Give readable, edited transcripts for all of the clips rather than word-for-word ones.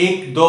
1-2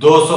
200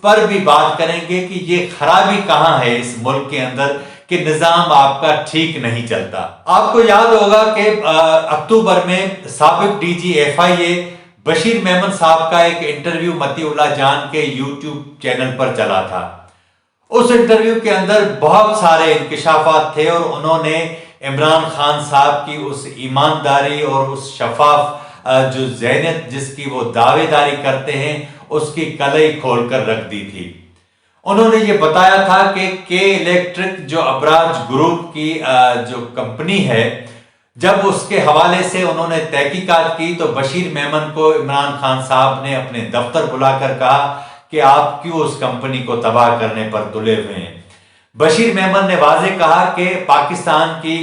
پر بھی بات کریں گے کہ یہ خرابی کہاں ہے اس ملک کے اندر کہ نظام آپ کا ٹھیک نہیں چلتا۔ آپ کو یاد ہوگا کہ اکتوبر میں سابق D G FIA Bashir Memon صاحب کا ایک انٹرویو متی اللہ جان کے یوٹیوب چینل پر چلا تھا۔ اس انٹرویو کے اندر بہت سارے انکشافات تھے اور انہوں نے عمران خان صاحب کی اس ایمانداری اور اس شفاف جو ذہنیت جس کی وہ دعوے داری کرتے ہیں اس کی کلئی کھول کر رکھ دی تھی۔ انہوں نے یہ بتایا تھا کہ کے الیکٹرک جو ابراج گروپ کی جو کمپنی ہے، جب اس کے حوالے سے انہوں نے تحقیقات کی تو بشیر میمن کو عمران خان صاحب نے اپنے دفتر بلا کر کہا کہ آپ کیوں اس کمپنی کو تباہ کرنے پر تلے ہوئے ہیں۔ بشیر میمن نے واضح کہا کہ پاکستان کی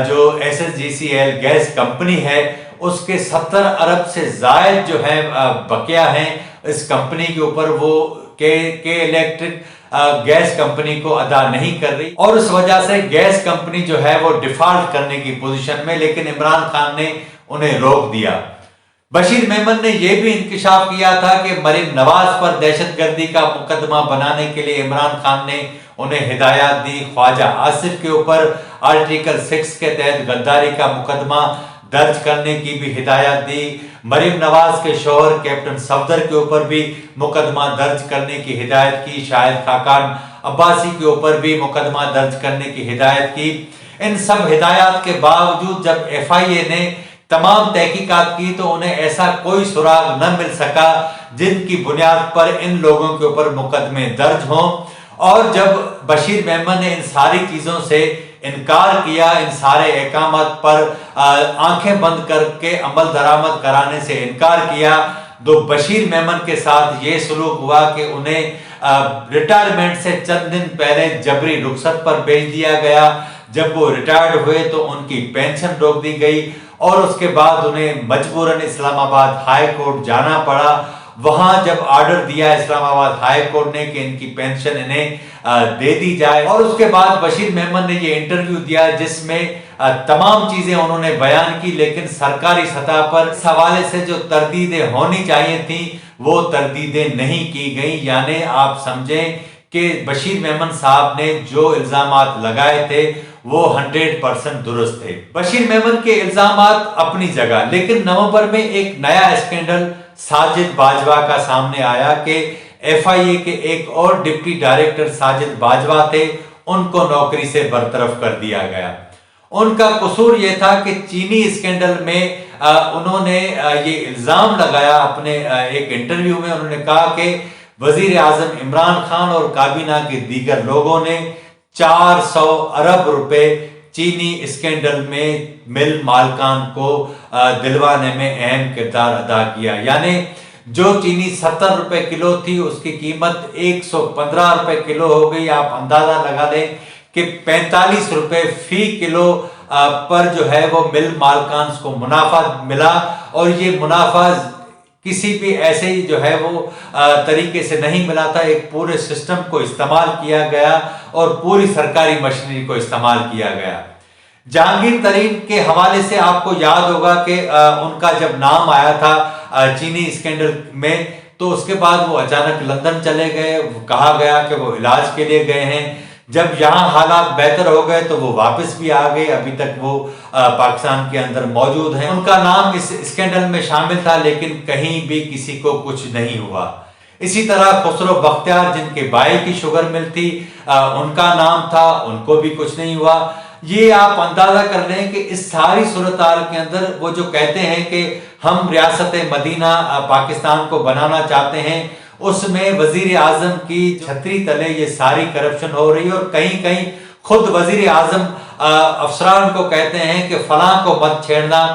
جو SSGCL گیس کمپنی ہے اس کے 70 ارب سے زائد جو ہے بقیہ ہیں اس کمپنی کے اوپر، وہ کے الیکٹرک گیس کمپنی کو ادا نہیں کر رہی اور اس وجہ سے گیس کمپنی جو ہے وہ ڈیفالٹ کرنے کی پوزیشن میں، لیکن عمران خان نے انہیں روک دیا۔ بشیر میمن نے یہ بھی انکشاف کیا تھا کہ مریم نواز پر دہشت گردی کا مقدمہ بنانے کے لیے عمران خان نے انہیں ہدایات دی، خواجہ آصف کے اوپر آرٹیکل 6 کے تحت غداری کا مقدمہ درج کرنے کی بھی ہدایت دی، مریم نواز کے شوہر کیپٹن صفدر کے اوپر بھی مقدمہ درج کرنے کی ہدایت کی، شاہد خاقان عباسی کے اوپر بھی مقدمہ درج کرنے کی ہدایت کی۔ ان سب ہدایات کے باوجود جب FIA نے تمام تحقیقات کی تو انہیں ایسا کوئی سراغ نہ مل سکا جن کی بنیاد پر ان لوگوں کے اوپر مقدمے درج ہوں، اور جب بشیر میمن نے ان ساری چیزوں سے انکار کیا، ان سارے احکامات پر آنکھیں بند کر کے عمل درآمد کرانے سے انکار کیا، تو بشیر میمن کے ساتھ یہ سلوک ہوا کہ انہیں ریٹائرمنٹ سے چند دن پہلے جبری رخصت پر بھیج دیا گیا۔ جب وہ ریٹائرڈ ہوئے تو ان کی پینشن روک دی گئی اور اس کے بعد انہیں مجبوراً اسلام آباد ہائی کورٹ جانا پڑا۔ وہاں جب آرڈر دیا اسلام آباد ہائی کورٹ نے کہ ان کی پینشن انہیں دے دی جائے، اور اس کے بعد بشیر میمن نے یہ انٹرویو دیا جس میں تمام چیزیں انہوں نے بیان کی، لیکن سرکاری سطح پر اس حوالے سے جو تردیدیں ہونی چاہیے تھیں وہ تردیدیں نہیں کی گئیں۔ یعنی آپ سمجھیں کہ بشیر میمن صاحب نے جو الزامات لگائے تھے وہ 100% درست تھے۔ بشیر میمن کے الزامات اپنی جگہ، لیکن نومبر میں ایک نیا اسکینڈل ساجد باجوہ کا سامنے آیا کہ FIA کے ایک اور ڈپٹی ڈائریکٹر ساجد باجوہ تھے، ان کو نوکری سے برطرف کر دیا گیا۔ ان کا قصور یہ تھا کہ چینی اسکینڈل میں انہوں نے یہ الزام لگایا اپنے ایک انٹرویو میں، انہوں نے کہا کہ وزیر اعظم عمران خان اور کابینہ کے دیگر لوگوں نے 400 ارب روپے چینی اسکینڈل میں مل مالکان کو دلوانے میں اہم کردار ادا کیا۔ یعنی جو چینی 70 روپے کلو تھی اس کی قیمت 115 روپے کلو ہو گئی۔ آپ اندازہ لگا لیں کہ 45 روپے فی کلو پر جو ہے وہ مل مالکان کو منافع ملا، اور یہ منافع کسی بھی ایسے ہی جو ہے وہ طریقے سے نہیں ملا تھا، ایک پورے سسٹم کو استعمال کیا گیا اور پوری سرکاری مشینری کو استعمال کیا گیا۔ جہانگیر ترین کے حوالے سے آپ کو یاد ہوگا کہ ان کا جب نام آیا تھا چینی اسکینڈل میں تو اس کے بعد وہ اچانک لندن چلے گئے، کہا گیا کہ وہ علاج کے لیے گئے ہیں۔ جب یہاں حالات بہتر ہو گئے تو وہ واپس بھی آ گئے، ابھی تک وہ پاکستان کے اندر موجود ہیں۔ ان کا نام اس اسکینڈل میں شامل تھا لیکن کہیں بھی کسی کو کچھ نہیں ہوا۔ اسی طرح خسرو بختیار جن کے بھائی کی شوگر مل تھی، ان کا نام تھا، ان کو بھی کچھ نہیں ہوا۔ یہ آپ اندازہ کر لیں کہ اس ساری صورتحال کے اندر وہ جو کہتے ہیں کہ ہم ریاست مدینہ پاکستان کو بنانا چاہتے ہیں، اس میں وزیر اعظم کی چھتری تلے یہ ساری کرپشن ہو رہی ہے، اور کہیں کہیں خود وزیر اعظم افسران کو کہتے ہیں کہ فلاں کو مت چھیڑنا،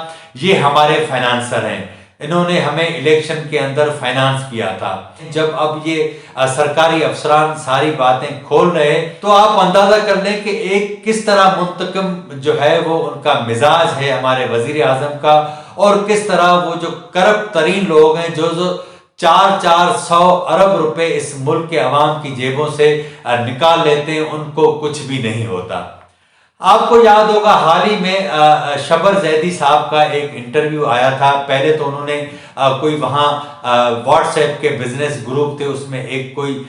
یہ ہمارے فائنانسر ہیں، انہوں نے ہمیں الیکشن کے اندر فائنانس کیا تھا۔ جب اب یہ سرکاری افسران ساری باتیں کھول رہے تو آپ اندازہ کر لیں کہ ایک کس طرح منتقم جو ہے وہ ان کا مزاج ہے ہمارے وزیر اعظم کا، اور کس طرح وہ جو کرپٹ ترین لوگ ہیں جو 400 ارب روپے اس ملک کے عوام کی جیبوں سے نکال لیتے ہیں، ان کو کچھ بھی نہیں ہوتا۔ آپ کو یاد ہوگا حال ہی میں شبر زیدی صاحب کا ایک انٹرویو آیا تھا. پہلے تو انہوں نے کوئی وہاں واٹس ایپ کے بزنس گروپ تھے, اس میں ایک کوئی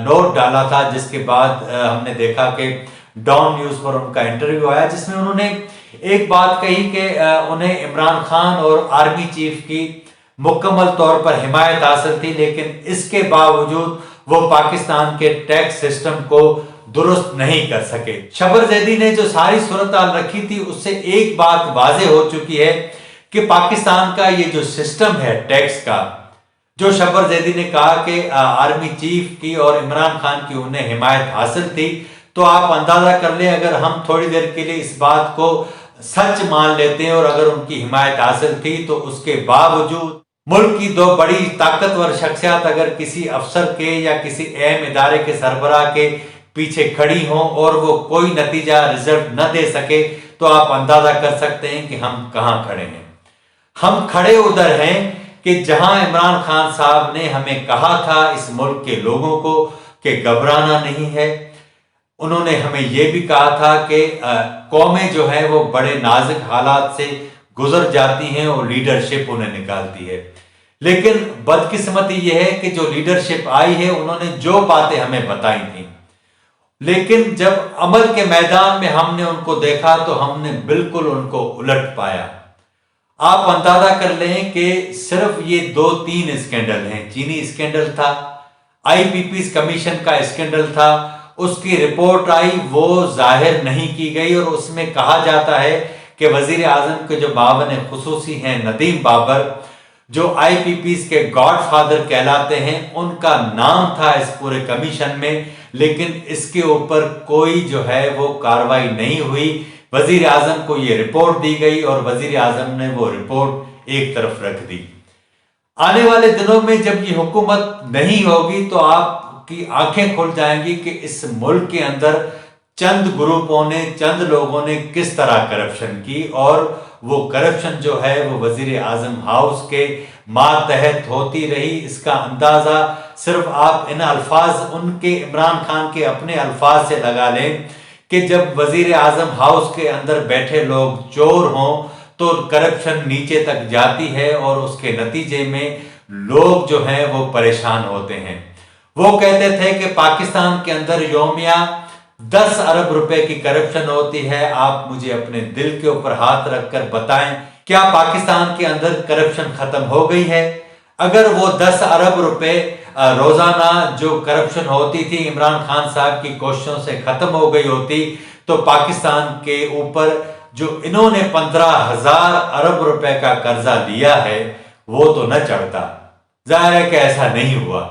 نوٹ ڈالا تھا, جس کے بعد ہم نے دیکھا کہ ڈان نیوز پر ان کا انٹرویو آیا, جس میں انہوں نے ایک بات کہی کہ انہیں عمران خان اور آرمی چیف کی مکمل طور پر حمایت حاصل تھی, لیکن اس کے باوجود وہ پاکستان کے ٹیکس سسٹم کو درست نہیں کر سکے. شبر زیدی نے جو ساری صورتحال رکھی تھی, اس سے ایک بات واضح ہو چکی ہے کہ پاکستان کا یہ جو سسٹم ہے ٹیکس کا, جو شبر زیدی نے کہا کہ آرمی چیف کی اور عمران خان کی انہیں حمایت حاصل تھی, تو آپ اندازہ کر لیں اگر ہم تھوڑی دیر کے لیے اس بات کو سچ مان لیتے ہیں اور اگر ان کی حمایت حاصل تھی, تو اس کے باوجود ملک کی دو بڑی طاقتور شخصیات اگر کسی افسر کے یا کسی اہم ادارے کے سربراہ کے پیچھے کھڑی ہوں اور وہ کوئی نتیجہ رزلٹ نہ دے سکے, تو آپ اندازہ کر سکتے ہیں کہ ہم کہاں کھڑے ہیں. ہم کھڑے ادھر ہیں کہ جہاں عمران خان صاحب نے ہمیں کہا تھا اس ملک کے لوگوں کو کہ گھبرانا نہیں ہے. انہوں نے ہمیں یہ بھی کہا تھا کہ قومیں جو ہیں وہ بڑے نازک حالات سے گزر جاتی ہیں اور لیڈرشپ انہیں نکالتی ہے. لیکن بدقسمتی یہ ہے کہ جو لیڈرشپ آئی ہے, انہوں نے جو باتیں ہمیں بتائی تھیں, لیکن جب عمل کے میدان میں ہم نے ان کو دیکھا تو ہم نے بالکل ان کو الٹ پایا. آپ اندازہ کر لیں کہ صرف یہ 2-3 اسکینڈل ہیں. چینی اسکینڈل تھا, آئی پی پیز کمیشن کا اسکینڈل تھا, اس کی رپورٹ آئی, وہ ظاہر نہیں کی گئی, اور اس میں کہا جاتا ہے کہ وزیر اعظم کے جو معاون خصوصی ہیں ندیم بابر, جو آئی پی پیز کے گاڈ فادر کہلاتے ہیں, ان کا نام تھا اس پورے کمیشن میں, لیکن اس کے اوپر کوئی جو ہے وہ کاروائی نہیں ہوئی. وزیر اعظم کو یہ رپورٹ دی گئی اور وزیر اعظم نے وہ رپورٹ ایک طرف رکھ دی. آنے والے دنوں میں جب یہ حکومت نہیں ہوگی تو آپ کی آنکھیں کھل جائیں گی کہ اس ملک کے اندر چند گروپوں نے, چند لوگوں نے کس طرح کرپشن کی, اور وہ کرپشن جو ہے وہ وزیر اعظم ہاؤس کے ماتحت ہوتی رہی. اس کا اندازہ صرف آپ ان الفاظ, ان کے عمران خان کے اپنے الفاظ سے لگا لیں کہ جب وزیر اعظم ہاؤس کے اندر بیٹھے لوگ چور ہوں تو کرپشن نیچے تک جاتی ہے, اور اس کے نتیجے میں لوگ جو ہیں وہ پریشان ہوتے ہیں. وہ کہتے تھے کہ پاکستان کے اندر یومیہ 10 ارب روپے کی کرپشن ہوتی ہے. آپ مجھے اپنے دل کے اوپر ہاتھ رکھ کر بتائیں, کیا پاکستان کے اندر کرپشن ختم ہو گئی ہے؟ اگر وہ 10 ارب روپے روزانہ جو کرپشن ہوتی تھی عمران خان صاحب کی کوششوں سے ختم ہو گئی ہوتی, تو پاکستان کے اوپر جو انہوں نے 15,000 ارب روپے کا قرضہ لیا ہے وہ تو نہ چڑھتا. ظاہر ہے کہ ایسا نہیں ہوا.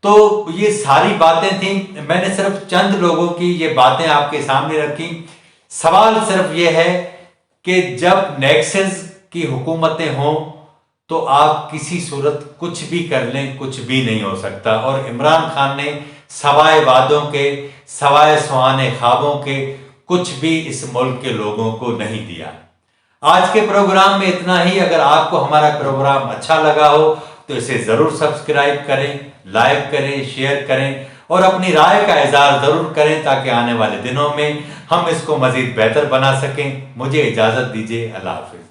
تو یہ ساری باتیں تھیں, میں نے صرف چند لوگوں کی یہ باتیں آپ کے سامنے رکھی. سوال صرف یہ ہے کہ جب نیکسس کی حکومتیں ہوں تو آپ کسی صورت کچھ بھی کر لیں, کچھ بھی نہیں ہو سکتا. اور عمران خان نے سوائے وعدوں کے, سوائے سہانے خوابوں کے کچھ بھی اس ملک کے لوگوں کو نہیں دیا. آج کے پروگرام میں اتنا ہی. اگر آپ کو ہمارا پروگرام اچھا لگا ہو تو اسے ضرور سبسکرائب کریں, لائک کریں, شیئر کریں اور اپنی رائے کا اظہار ضرور کریں تاکہ آنے والے دنوں میں ہم اس کو مزید بہتر بنا سکیں. مجھے اجازت دیجیے. اللہ حافظ.